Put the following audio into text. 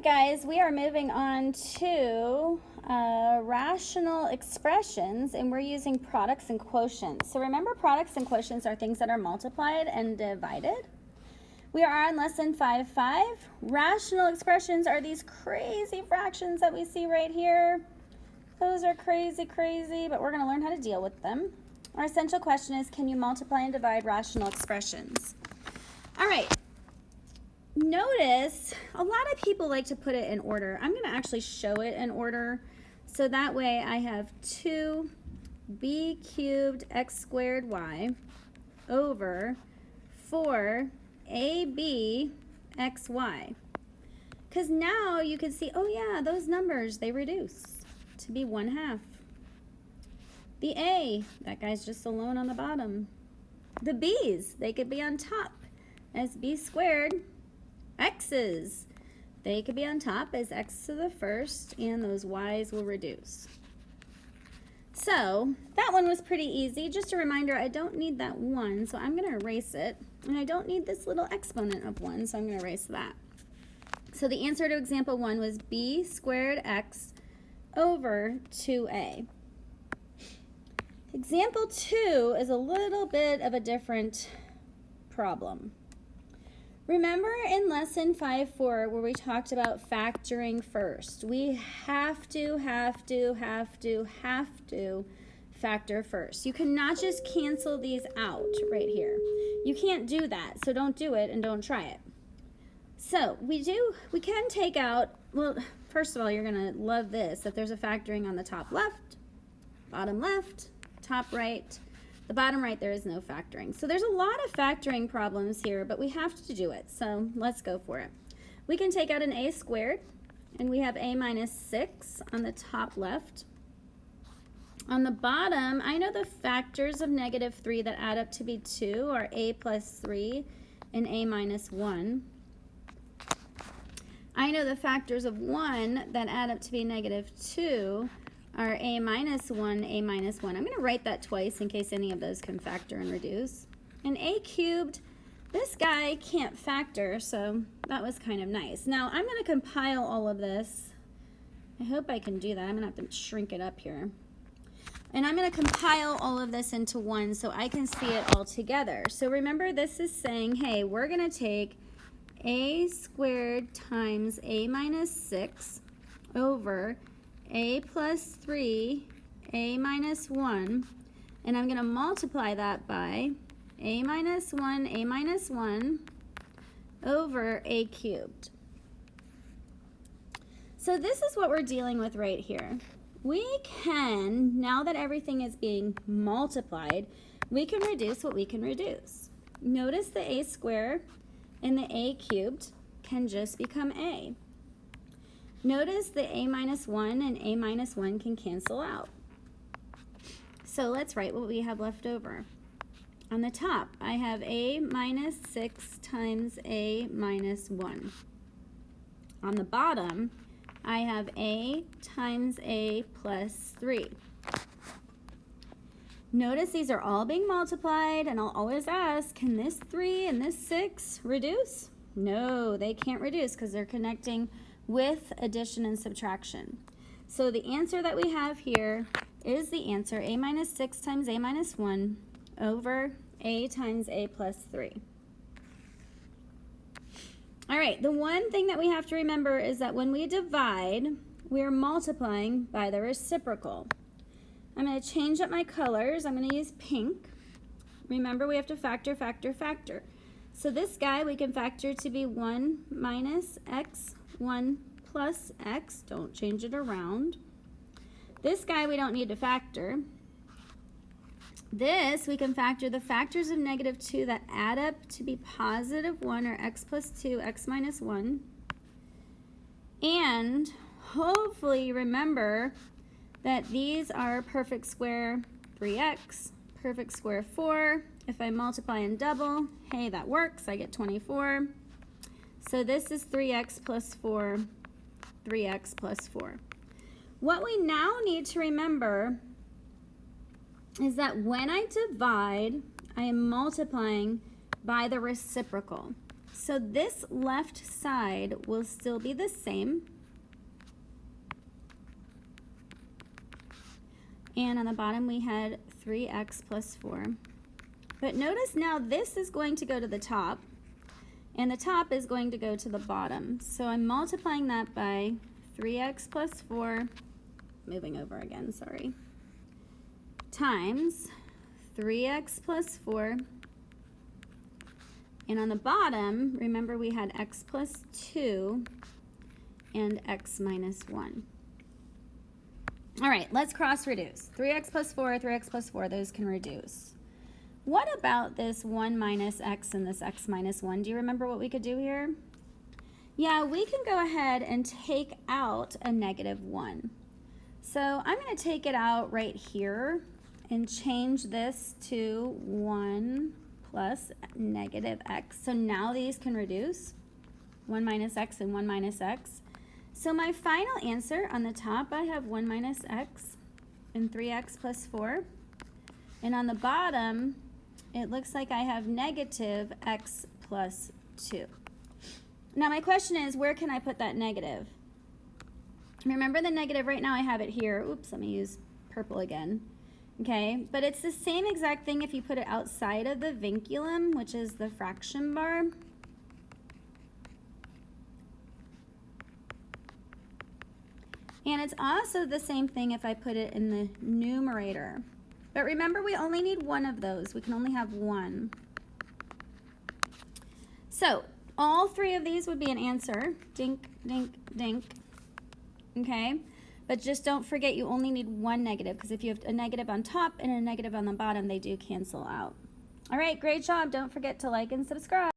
guys, we are moving on to rational expressions, and we're using products and quotients. So remember, products and quotients are things that are multiplied and divided. We are on lesson 5.5. Rational expressions are these crazy fractions that we see right here. Those are crazy, but we're going to learn how to deal with them. Our essential question is, can you multiply and divide rational expressions? All right. Notice a lot of people like to put it in order. I'm going to actually show it in order, so that way I have 2b cubed x squared y over 4ab xy. Because now you can see, oh yeah, those numbers, they reduce to be 1/2. The a, that guy's just alone on the bottom. The b's, they could be on top as b squared. X's, they could be on top as x to the first, and those y's will reduce. So that one was pretty easy. Just a reminder, I don't need that 1, so I'm going to erase it. And I don't need this little exponent of 1, so I'm going to erase that. So the answer to example 1 was b squared x over 2a. Example 2 is a little bit of a different problem. Remember in lesson 5.4 where we talked about factoring first. We have to factor first. You cannot just cancel these out right here. You can't do that, so don't do it and don't try it. So we can take out, well, first of all, you're going to love this, that there's a factoring on the top left, bottom left, top right. The bottom right, there is no factoring. So there's a lot of factoring problems here, but we have to do it. So let's go for it. We can take out an a squared, and we have a minus 6 on the top left. On the bottom, I know the factors of -3 that add up to be 2 are a plus 3 and a minus 1. I know the factors of 1 that add up to be -2 are a minus 1, a minus 1. I'm going to write that twice in case any of those can factor and reduce. And a cubed, this guy can't factor, so that was kind of nice. Now I'm going to compile all of this. I hope I can do that. I'm going to have to shrink it up here. And I'm going to compile all of this into one so I can see it all together. So remember, this is saying, hey, we're going to take a squared times a minus 6 over a plus 3, a minus 1, and I'm going to multiply that by a minus 1 over a cubed. So this is what we're dealing with right here. We can, now that everything is being multiplied, we can reduce what we can reduce. Notice the a squared and the a cubed can just become a. Notice the a minus 1 and a minus 1 can cancel out. So let's write what we have left over. On the top, I have a minus 6 times a minus 1. On the bottom, I have a times a plus 3. Notice these are all being multiplied, and I'll always ask, can this 3 and this 6 reduce? No, they can't reduce because they're connecting with addition and subtraction. So the answer that we have here is the answer, a minus 6 times a minus 1 over a times a plus 3. All right, the one thing that we have to remember is that when we divide, we're multiplying by the reciprocal. I'm going to change up my colors. I'm going to use pink. Remember, we have to factor. So this guy we can factor to be 1 minus x 1 plus x, don't change it around. This guy we don't need to factor. This we can factor the factors of -2 that add up to be positive 1 or x plus 2, x minus 1. And hopefully remember that these are perfect square 3x, perfect square 4. If I multiply and double, hey, that works, I get 24. So this is 3x plus 4, 3x plus 4. What we now need to remember is that when I divide, I am multiplying by the reciprocal. So this left side will still be the same. And on the bottom we had 3x plus 4. But notice now this is going to go to the top, and the top is going to go to the bottom. So I'm multiplying that by 3x plus 4, moving over again, sorry, times 3x plus 4. And on the bottom, remember we had x plus 2 and x minus 1. All right, let's cross reduce. 3x plus 4, 3x plus 4, those can reduce. What about this 1 minus x and this x minus 1? Do you remember what we could do here? Yeah, we can go ahead and take out a negative 1. So I'm going to take it out right here and change this to 1 plus negative x. So now these can reduce, 1 minus x and 1 minus x. So my final answer on the top, I have 1 minus x and 3x plus 4. And on the bottom, it looks like I have negative x plus 2. Now my question is, where can I put that negative? Remember the negative, right now I have it here. Oops, let me use purple again. Okay, but it's the same exact thing if you put it outside of the vinculum, which is the fraction bar. And it's also the same thing if I put it in the numerator. But remember, we only need one of those. We can only have one. So all three of these would be an answer. Dink, dink, dink. Okay? But just don't forget you only need one negative, because if you have a negative on top and a negative on the bottom, they do cancel out. All right, great job. Don't forget to like and subscribe.